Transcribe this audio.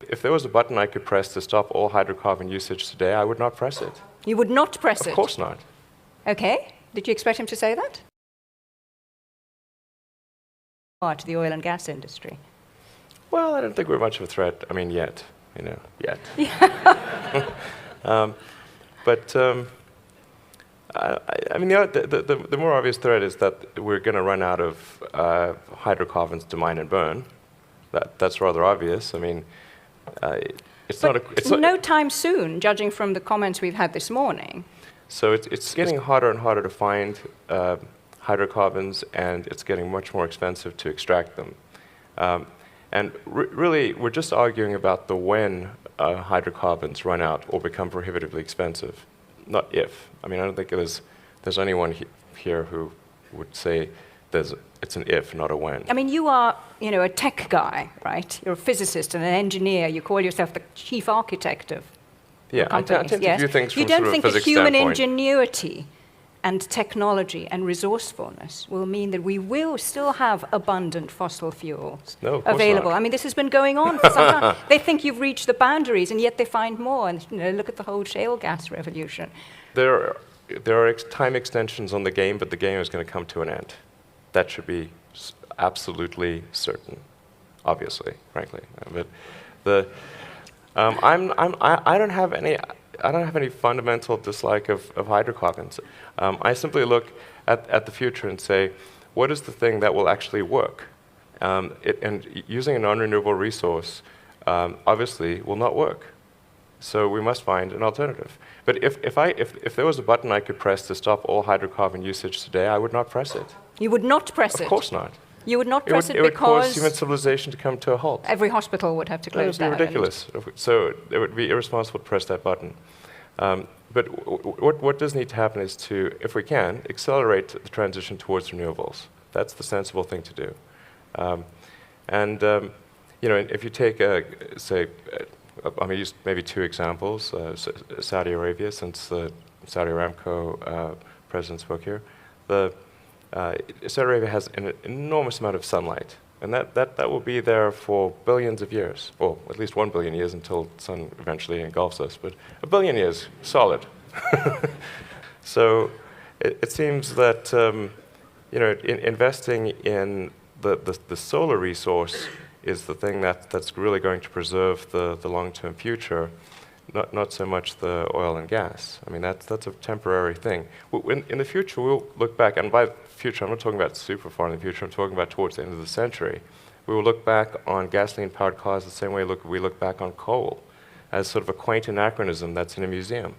If there was a button I could press to stop all hydrocarbon usage today, I would not press it. You would not press it? Of course not. Okay. Did you expect him to say that? To the oil and gas industry. Well, I don't think we're much of a threat. I mean, yet. Yet. I mean, the more obvious threat is that we're going to run out of hydrocarbons to mine and burn. That's rather obvious. I mean, it's not. It's no time soon, judging from the comments we've had this morning. So it's getting harder and harder to find hydrocarbons, and it's getting much more expensive to extract them. And really, we're just arguing about the when hydrocarbons run out or become prohibitively expensive, not if. I mean, I don't think there's anyone here who would say it's an if, not a when. I mean, you are, a tech guy, right? You're a physicist and an engineer. You call yourself the chief architect of companies. I tend to view things from you don't sort of think a that physics human standpoint. ingenuity and technology and resourcefulness will mean that we will still have abundant fossil fuels available? Not. I mean, this has been going on for some time. They think you've reached the boundaries, and yet they find more. And look at the whole shale gas revolution. There are time extensions on the game, but the game is going to come to an end. That should be absolutely certain, obviously, frankly. But I don't have any fundamental dislike of hydrocarbons. I simply look at the future and say, what is the thing that will actually work? And using a non-renewable resource, obviously, will not work. So we must find an alternative. But if there was a button I could press to stop all hydrocarbon usage today, I would not press it. You would not press it? Of course not. You would not press it because... It would cause because human civilization to come to a halt. every hospital would have to close down. That would be ridiculous. So it would be irresponsible to press that button. But what does need to happen is to, if we can, accelerate the transition towards renewables. That's the sensible thing to do. If you take, I'm going to use maybe two examples. Saudi Arabia, since the Saudi Aramco president spoke here. Saudi Arabia has an enormous amount of sunlight, and that will be there for billions of years, or at least 1 billion years until the sun eventually engulfs us, but 1 billion years, solid. So it seems that investing in the solar resource is the thing that's really going to preserve the long-term future, not so much the oil and gas. I mean, that's a temporary thing. In the future, we'll look back, and by future, I'm not talking about super far in the future, I'm talking about towards the end of the century. We will look back on gasoline-powered cars the same way we look back on coal, as sort of a quaint anachronism that's in a museum.